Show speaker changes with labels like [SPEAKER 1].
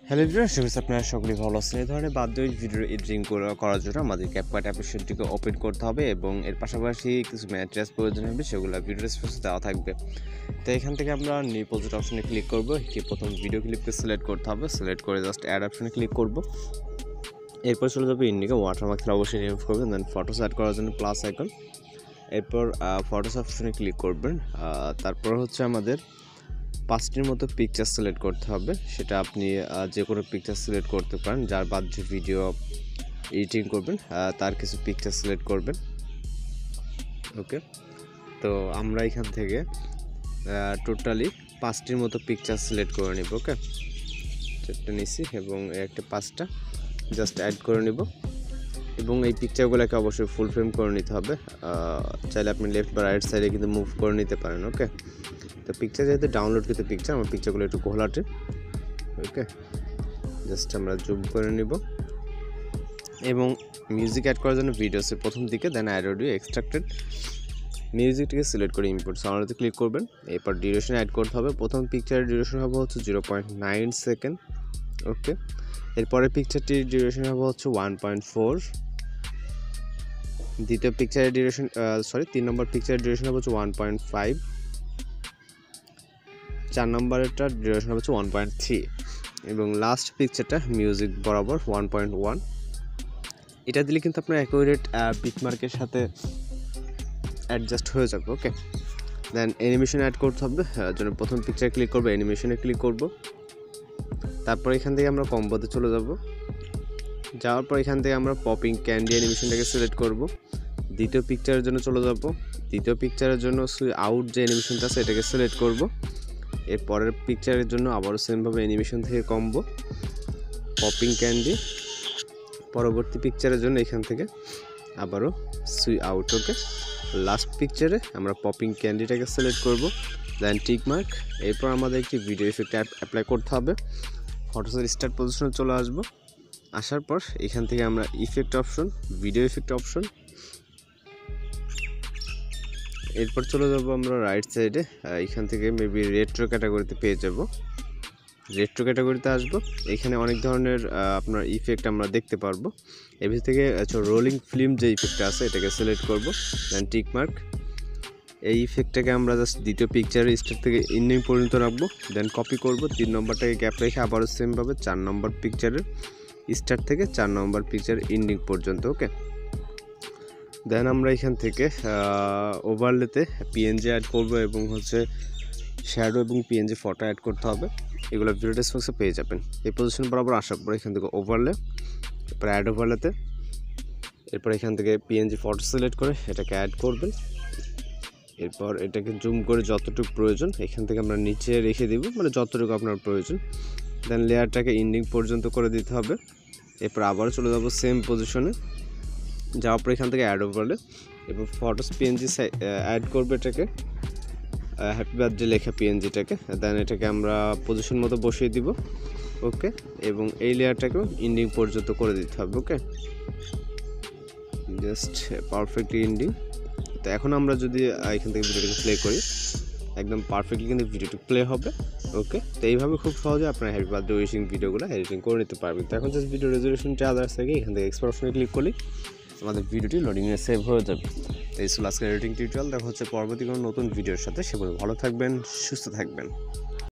[SPEAKER 1] Hello viewers, আপনারা সকলেই ভালো আছেন। এই ধরনের বাদ্য ভিডিও এডিটিং করার জন্য আমাদের ক্যাপকাট অ্যাপ্লিকেশনটিকে ওপেন করতে হবে এবং এর পাশাপাশি কিছু ম্যাটেরিয়ালস প্রয়োজন হবে, সেগুলো ভিডিও ডেসক্রিপশনে দেওয়া থাকবে। তো এখান থেকে আমরা নিউ প্রজেক্ট অপশনে ক্লিক করব। প্রথম ভিডিও ক্লিপকে সিলেক্ট করতে হবে, সিলেক্ট করে জাস্ট অ্যাড অপশনে ক্লিক করব। এরপর চলে যাবে ইন্ডিকে ওয়াটারমার্ক অবশ্যই রিমুভ করবেন, দেন ফটোস অ্যাড করার জন্য প্লাস আইকন, এরপর ফটোস অপশনে ক্লিক করবেন। তারপর হচ্ছে আমাদের 5টির মতো পিকচার সিলেক্ট করতে হবে। সেটা আপনি যে কোনো পিকচার সিলেক্ট করতে পারেন, যার বাদ্য ভিডিও এডিটিং করবেন তার কিছু পিকচার সিলেক্ট করবেন। ওকে, তো আমরা এখান থেকে টোটালি 5টির মতো পিকচার সিলেক্ট করে নিব। ওকে, চারটা নিছি এবং একটা 5টা জাস্ট অ্যাড করে নিব এবং এই পিকচারগুলোকে অবশ্যই ফুল ফ্রেম করে নিতে হবে। চাইলে আপনি লেফট বা রাইট সাইডে কিন্তু মুভ করে নিতে পারেন। ওকে, তো পিকচার যেহেতু ডাউনলোড করতে পিকচার, আমার পিকচারগুলো একটু ঘোলাটে। ওকে, জাস্ট আমরা জুম করে নিব এবং মিউজিক অ্যাড করার জন্য ভিডিওসের প্রথম দিকে দেন অ্যাড অডিও এক্সট্রাক্টেড মিউজিকটিকে সিলেক্ট করে ইম্পোর্ট সাউন্ডে ক্লিক করবেন। এরপর ডিউরেশন অ্যাড করতে হবে। প্রথম পিকচারের ডিউরেশন হবে হচ্ছে 0.9 সেকেন্ড। ওকে, এরপরে পিকচারটির ডিউরেশন হবে হচ্ছে 1.4। দ্বিতীয় পিকচারের ডিউরেশন 3 নম্বর পিকচারের ডিউরেশন হবে হচ্ছে 1.5। 4 নম্বরেরটার ডিউরেশন হচ্ছে 1.3 এবং লাস্ট পিকচারটা মিউজিক বরাবর 1.1। এটা দিলে কিন্তু আপনার অ্যাকুরেট বিটমার্কের সাথে অ্যাডজাস্ট হয়ে যাবে। ওকে, দেন অ্যানিমেশন অ্যাড করতে হবে। জন্য প্রথম পিকচার ক্লিক করবো, অ্যানিমেশনে ক্লিক করব। তারপর এখান থেকে আমরা কম্বোতে চলে যাব। যাওয়ার পর এখান থেকে আমরা পপিং ক্যান্ডি অ্যানিমেশনটাকে সিলেক্ট করব। দ্বিতীয় পিকচারের জন্য চলে যাব। দ্বিতীয় পিকচারের জন্য আউট যে অ্যানিমেশনটা আছে এটাকে সিলেক্ট করব। এর পরের পিকচারের জন্য আবারও সেমভাবে অ্যানিমেশন থেকে কম্বো পপিং ক্যান্ডি। পরবর্তী পিকচারের জন্য এখান থেকে আবারও সুই আউট। ওকে, লাস্ট পিকচারে আমরা পপিং ক্যান্ডিটাকে সিলেক্ট করব, দেন টিক মার্ক। এরপর আমাদের একটি ভিডিও ইফেক্ট অ্যাপ্লাই করতে হবে। ফটোসের স্টার্ট পজিশনে চলে আসব। আসার পর এখান থেকে আমরা effect option, video effect option, এরপর চলে যাব আমরা রাইট সাইডে। এখান থেকে মেবি রেট্রো ক্যাটাগরিতে পেয়ে যাব। রেট্রো ক্যাটাগরিতে আসবো। এখানে অনেক ধরনের আপনার ইফেক্ট আমরা দেখতে পারবো। এর ভিতর থেকে রোলিং ফিল্ম যে ইফেক্টটা আছে এটাকে সিলেক্ট করব, দেন টিক মার্ক। এই ইফেক্টটাকে আমরা জাস্ট দ্বিতীয় পিকচারের স্টার্ট থেকে এন্ডিং পর্যন্ত রাখবো, দেন কপি করব। 3 নম্বরটাকে গ্যাপ রেখে আবারও সেমভাবে 4 নম্বর পিকচারের স্টার্ট থেকে 4 নম্বর পিকচার এন্ডিং পর্যন্ত। ওকে, দেন আমরা এখান থেকে ওভারলেতে পিএনজি অ্যাড করব এবং হচ্ছে শ্যাডো এবং পিএনজি ফটো অ্যাড করতে হবে। এগুলো ভিডিও ডেসক্রিপশনে পেয়ে যাবেন। এই পজিশন বরাবর আসার পর এখান থেকে ওভারলে, এরপর অ্যাড ওভারলেতে, এরপর এখান থেকে পিএনজি ফটো সিলেক্ট করে এটাকে অ্যাড করবেন। এরপর এটাকে জুম করে যতটুকু প্রয়োজন এখান থেকে আমরা নিচে রেখে দিব, মানে যতটুকু আপনার প্রয়োজন। দেন লেয়ারটাকে এন্ডিং পর্যন্ত করে দিতে হবে। এরপর আবারও চলে যাব সেম পজিশনে। যাওয়ার পর এখান থেকে অ্যাড ওভারলে, এরপর ফটোস পিএনজি অ্যাড করবে এটাকে, হ্যাপি বার্থডে লেখা পিএনজিটাকে, দেন এটাকে আমরা পজিশন মতো বসিয়ে দিব। ওকে, এবং এই লেয়ারটাকেও এন্ডিং পর্যন্ত করে দিতে হবে। ওকে, জাস্ট পারফেক্টলি এন্ডিং। তো এখন আমরা যদি এখান থেকে ভিডিওটাকে প্লে করি, একদম পারফেক্টলি কিন্তু ভিডিওটি প্লে হবে। ওকে, তো এইভাবে খুব সহজে আপনার হ্যাপি বার্থডে উইশিং ভিডিওগুলো এডিটিং করে নিতে পারবেন। তো এখন জাস্ট ভিডিও রেজলিউশনটা আদার্স থেকে এখান থেকে এক্সপোর্ট অপশনে ক্লিক করলে আমাদের ভিডিওটি লোডিংয়ে সেভ হয়ে যাবে। তো এই ছিল আজকের এডিটিং টিউটোরিয়াল। দেখা হচ্ছে পরবর্তী কোনো নতুন ভিডিওর সাথে। সে ভালো থাকবেন, সুস্থ থাকবেন।